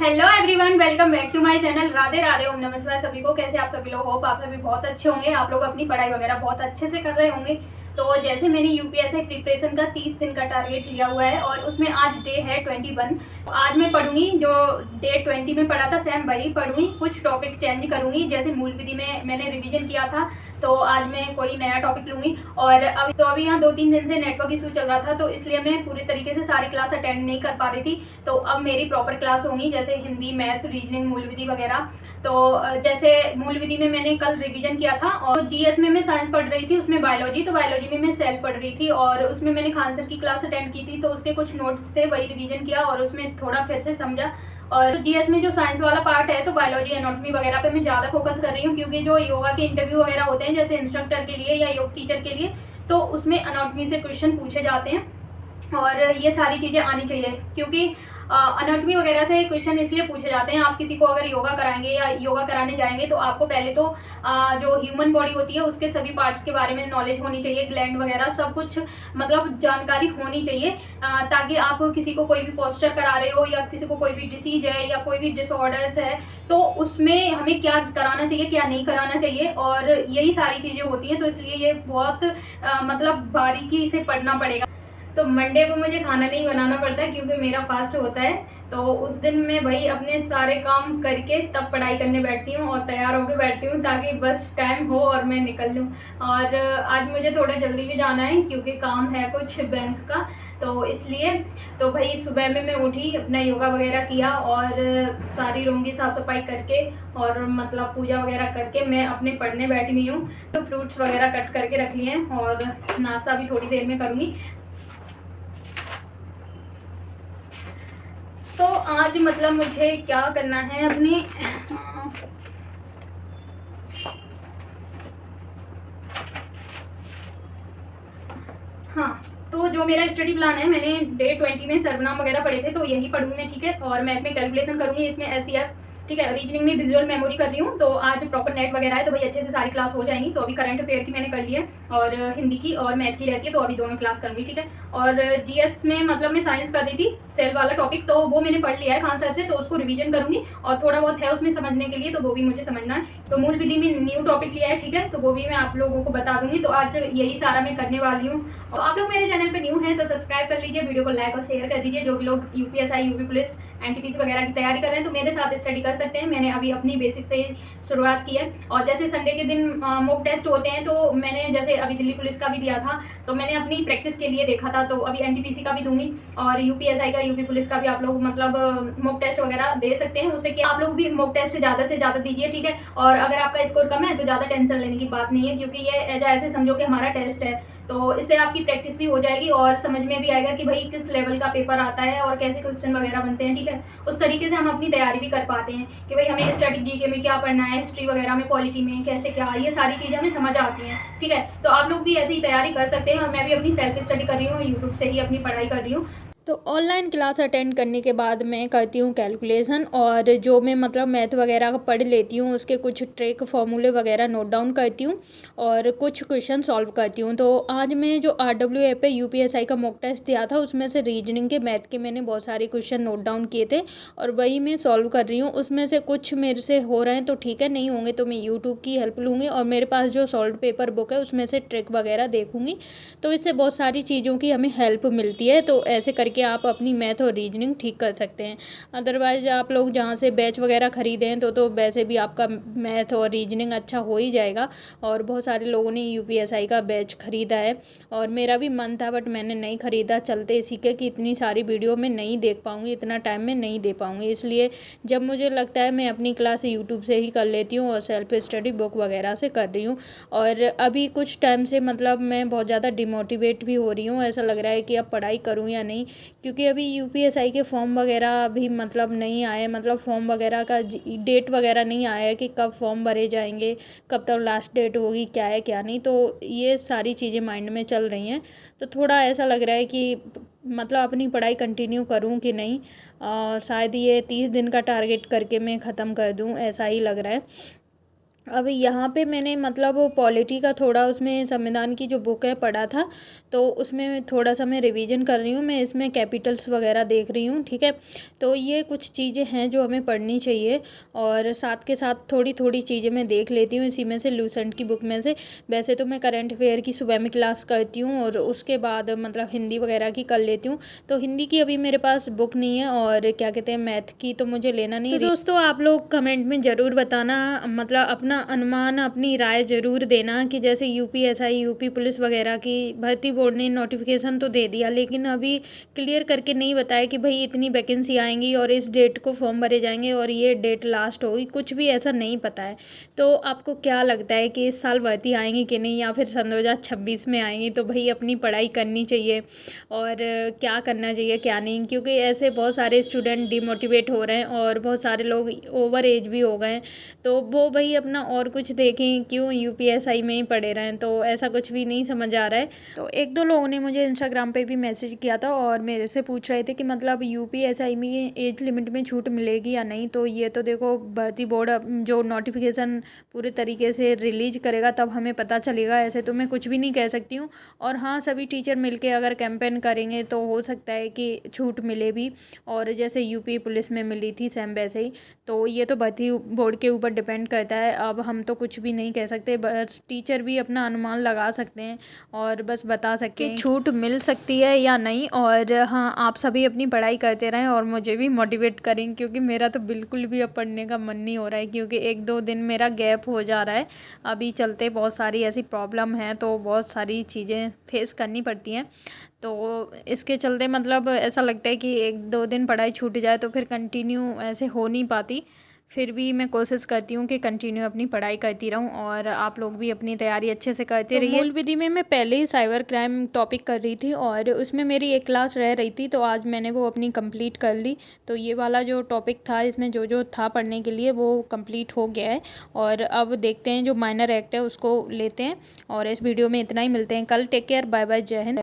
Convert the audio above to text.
Hello everyone, welcome back to my channel. Radhe Radhe, ओम नमः शिवाय सभी को। कैसे आप सभी लोग? होप आप सभी बहुत अच्छे होंगे। आप लोग अपनी पढ़ाई वगैरह बहुत अच्छे से कर रहे होंगे। तो जैसे मैंने यूपीएससी प्रिपरेशन का 30 दिन का टारगेट लिया हुआ है और उसमें आज डे है 21। तो आज मैं पढ़ूंगी जो डे 20 में पढ़ा था सेम वही पढ़ूंगी। कुछ टॉपिक चेंज करूंगी, जैसे मूल विधि में मैंने रिवीजन किया था तो आज मैं कोई नया टॉपिक लूंगी। और अभी यहाँ 2-3 दिन से नेटवर्क इशू चल रहा था तो इसलिए मैं पूरी तरीके से सारी क्लास अटेंड नहीं कर पा रही थी। तो अब मेरी प्रॉपर क्लास होंगी, जैसे हिंदी, मैथ, रीजनिंग, मूल विधि वगैरह। तो जैसे मूल विधि में मैंने कल रिवीजन किया था और जीएस में मैं साइंस पढ़ रही थी, उसमें बायोलॉजी, तो बायोलॉजी में मैं सेल पढ़ रही थी और उसमें मैंने खान सर की क्लास अटेंड की थी तो उसके कुछ नोट्स थे वही रिवीजन किया और उसमें थोड़ा फिर से समझा। और जीएस में जो साइंस वाला पार्ट है तो बायोलॉजी, एनाटॉमी वगैरह पे मैं ज़्यादा फोकस कर रही हूँ, क्योंकि जो योगा के इंटरव्यू वगैरह होते हैं जैसे इंस्ट्रक्टर के लिए या योग टीचर के लिए, तो उसमें एनाटॉमी से क्वेश्चन पूछे जाते हैं और ये सारी चीज़ें आनी चाहिए, क्योंकि अनाटमी वगैरह से क्वेश्चन इसलिए पूछे जाते हैं। आप किसी को अगर योगा कराएंगे या योगा कराने जाएंगे तो आपको पहले तो जो ह्यूमन बॉडी होती है उसके सभी पार्ट्स के बारे में नॉलेज होनी चाहिए, ग्लैंड वगैरह सब कुछ मतलब जानकारी होनी चाहिए, ताकि आप किसी को कोई भी पोस्चर करा रहे हो या किसी को कोई भी डिसीज है या कोई भी डिसऑर्डर्स है तो उसमें हमें क्या कराना चाहिए, क्या नहीं कराना चाहिए, और यही सारी चीज़ें होती हैं। तो इसलिए ये बहुत मतलब बारीकी से पढ़ना पड़ेगा। तो मंडे को मुझे खाना नहीं बनाना पड़ता क्योंकि मेरा फास्ट होता है, तो उस दिन मैं भाई अपने सारे काम करके तब पढ़ाई करने बैठती हूँ और तैयार होकर बैठती हूँ ताकि बस टाइम हो और मैं निकल लूँ। और आज मुझे थोड़ा जल्दी भी जाना है क्योंकि काम है कुछ बैंक का, तो इसलिए तो भाई सुबह में मैं उठी, अपना योगा वगैरह किया और सारी रूम की साफ़ सफाई करके और मतलब पूजा वगैरह करके मैं अपने पढ़ने बैठी हुई हूँ। तो फ्रूट्स वगैरह कट करके रख लिए हैं और नाश्ता भी थोड़ी देर में करूँगी। तो आज मतलब मुझे क्या करना है अपनी हाँ, तो जो मेरा स्टडी प्लान है, मैंने डे 20 में सर्वनाम वगैरह पढ़े थे तो यही पढ़ूंगी मैं, ठीक है। और मैथ में कैलकुलेशन करूंगी, इसमें एससीएफ, ठीक है। रीजनिंग में विजुअल मेमोरी कर रही हूँ, तो आज प्रॉपर नेट वगैरह है तो भाई अच्छे से सारी क्लास हो जाएंगी। तो अभी करंट अफेयर की मैंने कर ली है और हिंदी की और मैथ की रहती है तो अभी दोनों क्लास करूँगी, ठीक है। और जीएस में मतलब मैं साइंस कर रही थी सेल वाला टॉपिक, तो वो मैंने पढ़ लिया है खान सर से, तो उसको रिवीजन करूँगी और थोड़ा बहुत है उसमें समझने के लिए तो वो भी मुझे समझना है। तो मूल विधि में न्यू टॉपिक लिया है, ठीक है, तो वो भी मैं आप लोगों को बता दूंगी। तो आज यही सारा मैं करने वाली हूँ। और आप लोग मेरे चैनल पे न्यू हैं तो सब्सक्राइब कर लीजिए, वीडियो को लाइक और शेयर कर दीजिए। जो भी लोग यूपीएसआई, यूपी पुलिस, एनटीपीसी वगैरह की तैयारी कर रहे हैं तो मेरे साथ स्टडी कर सकते हैं। मैंने अभी अपनी बेसिक से ही शुरुआत की है। और जैसे संडे के दिन मॉक टेस्ट होते हैं तो मैंने जैसे अभी दिल्ली पुलिस का भी दिया था तो मैंने अपनी प्रैक्टिस के लिए देखा था, तो अभी एनटीपीसी का भी दूंगी और यूपीएसआई का, यूपी पुलिस का भी आप लोग मतलब मॉक टेस्ट वगैरह दे सकते हैं। उससे कि आप लोग भी मॉक टेस्ट ज़्यादा से ज़्यादा दीजिए, ठीक है। और अगर आपका स्कोर कम है तो ज़्यादा टेंशन लेने की बात नहीं है, क्योंकि ये ऐसे समझो कि हमारा टेस्ट है, तो इससे आपकी प्रैक्टिस भी हो जाएगी और समझ में भी आएगा कि भाई किस लेवल का पेपर आता है और कैसे क्वेश्चन वगैरह बनते हैं, ठीक है। उस तरीके से हम अपनी तैयारी भी कर पाते हैं कि भाई हमें स्ट्रेटजी के में क्या पढ़ना है, हिस्ट्री वगैरह में, पॉलिटी में कैसे क्या, ये सारी चीज़ें हमें समझ आती हैं, ठीक है। तो आप लोग भी ऐसे ही तैयारी कर सकते हैं और मैं भी अपनी सेल्फ स्टडी कर रही हूँ, यूट्यूब से ही अपनी पढ़ाई कर रही हूँ। तो ऑनलाइन क्लास अटेंड करने के बाद मैं करती हूँ कैलकुलेशन, और जो मैं मतलब मैथ वगैरह पढ़ लेती हूँ उसके कुछ ट्रिक फार्मूले वगैरह नोट डाउन करती हूँ और कुछ क्वेश्चन सॉल्व करती हूँ। तो आज मैं जो RWA पे यूपीएसआई का मॉक टेस्ट दिया था उसमें से रीजनिंग के, मैथ के मैंने बहुत सारे क्वेश्चन नोट डाउन किए थे और वही मैं सॉल्व कर रही हूँ। उसमें से कुछ मेरे से हो रहे हैं तो ठीक है, नहीं होंगे तो मैं यूट्यूब की हेल्प लूँगी और मेरे पास जो सॉल्व पेपर बुक है उसमें से ट्रिक वगैरह देखूँगी। तो इससे बहुत सारी चीज़ों की हमें हेल्प मिलती है। तो ऐसे करके आप अपनी मैथ और रीजनिंग ठीक कर सकते हैं। अदरवाइज़ आप लोग जहाँ से बैच वगैरह ख़रीदें तो वैसे भी आपका मैथ और रीजनिंग अच्छा हो ही जाएगा। और बहुत सारे लोगों ने यूपीएसआई का बैच ख़रीदा है और मेरा भी मन था बट मैंने नहीं ख़रीदा, चलते इसी के कि इतनी सारी वीडियो में नहीं देख पाऊँगी, इतना टाइम में नहीं दे पाऊँगी। इसलिए जब मुझे लगता है मैं अपनी क्लास यूट्यूब से ही कर लेती हूँ और सेल्फ स्टडी बुक वगैरह से कर रही हूँ। और अभी कुछ टाइम से मतलब मैं बहुत ज़्यादा डिमोटिवेट भी हो रही हूँ, ऐसा लग रहा है कि अब पढ़ाई करूँ या नहीं, क्योंकि अभी यूपीएसआई के फॉर्म वगैरह भी मतलब नहीं आए, मतलब फॉर्म वगैरह का डेट वगैरह नहीं आया है कि कब फॉर्म भरे जाएंगे, कब तक लास्ट डेट होगी, क्या है क्या नहीं। तो ये सारी चीज़ें माइंड में चल रही हैं, तो थोड़ा ऐसा लग रहा है कि मतलब अपनी पढ़ाई कंटिन्यू करूं कि नहीं, शायद ये 30 दिन का टारगेट करके मैं ख़त्म कर दूं, ऐसा ही लग रहा है। अब यहाँ पे मैंने मतलब पॉलिटी का थोड़ा उसमें संविधान की जो बुक है पढ़ा था, तो उसमें थोड़ा सा मैं रिवीजन कर रही हूँ। मैं इसमें कैपिटल्स वगैरह देख रही हूँ, ठीक है। तो ये कुछ चीज़ें हैं जो हमें पढ़नी चाहिए, और साथ के साथ थोड़ी थोड़ी चीज़ें मैं देख लेती हूँ इसी में से, लूसेंट की बुक में से। वैसे तो मैं करंट अफेयर की सुबह में क्लास करती हूँ और उसके बाद मतलब हिंदी वगैरह की कर लेती हूँ। तो हिंदी की अभी मेरे पास बुक नहीं है, और क्या कहते हैं मैथ की तो मुझे लेना नहीं। तो दोस्तों आप लोग कमेंट में ज़रूर बताना, मतलब अपना अनुमान अपनी राय ज़रूर देना कि जैसे यूपीएसआई यूपी पुलिस वगैरह की भर्ती बोर्ड ने नोटिफिकेशन तो दे दिया, लेकिन अभी क्लियर करके नहीं बताया कि भाई इतनी वैकेंसी आएंगी और इस डेट को फॉर्म भरे जाएंगे और ये डेट लास्ट होगी, कुछ भी ऐसा नहीं पता है। तो आपको क्या लगता है कि इस साल भर्ती आएंगी कि नहीं, या फिर सन 2026 में आएंगी? तो भाई अपनी पढ़ाई करनी चाहिए और क्या करना चाहिए क्या नहीं, क्योंकि ऐसे बहुत सारे स्टूडेंट डिमोटिवेट हो रहे हैं और बहुत सारे लोग ओवर एज भी हो गए हैं। तो वो भाई अपना और कुछ देखें, क्यों यूपीएसआई में ही पढ़े रहें? तो ऐसा कुछ भी नहीं समझ आ रहा है। तो एक दो लोगों ने मुझे इंस्टाग्राम पे भी मैसेज किया था और मेरे से पूछ रहे थे कि मतलब यूपीएसआई में एज लिमिट में छूट मिलेगी या नहीं। तो ये तो देखो भर्ती बोर्ड जो नोटिफिकेशन पूरे तरीके से रिलीज करेगा तब हमें पता चलेगा, ऐसे तो मैं कुछ भी नहीं कह सकती हूँ। और हाँ, सभी टीचर मिलके अगर कैंपेन करेंगे तो हो सकता है कि छूट मिले भी, और जैसे यूपी पुलिस में मिली थी सेम वैसे ही। तो ये तो भर्ती बोर्ड के ऊपर डिपेंड करता है, अब हम तो कुछ भी नहीं कह सकते, बस टीचर भी अपना अनुमान लगा सकते हैं और बस बता सकते हैं कि छूट मिल सकती है या नहीं। और हाँ, आप सभी अपनी पढ़ाई करते रहें और मुझे भी मोटिवेट करें, क्योंकि मेरा तो बिल्कुल भी अब पढ़ने का मन नहीं हो रहा है, क्योंकि एक दो दिन मेरा गैप हो जा रहा है अभी चलते। बहुत सारी ऐसी प्रॉब्लम है, तो बहुत सारी चीज़ें फेस करनी पड़ती हैं। तो इसके चलते मतलब ऐसा लगता है कि एक दो दिन पढ़ाई छूट जाए तो फिर कंटिन्यू ऐसे हो नहीं पाती। फिर भी मैं कोशिश करती हूँ कि कंटिन्यू अपनी पढ़ाई करती रहूँ, और आप लोग भी अपनी तैयारी अच्छे से करते रहिए। मूल विधि में मैं पहले ही साइबर क्राइम टॉपिक कर रही थी और उसमें मेरी एक क्लास रह रही थी, तो आज मैंने वो अपनी कंप्लीट कर ली। तो ये वाला जो टॉपिक था इसमें जो जो था पढ़ने के लिए वो कंप्लीट हो गया है, और अब देखते हैं जो माइनर एक्ट है उसको लेते हैं। और इस वीडियो में इतना ही, मिलते हैं कल। टेक केयर, बाय बाय, जय हिंद।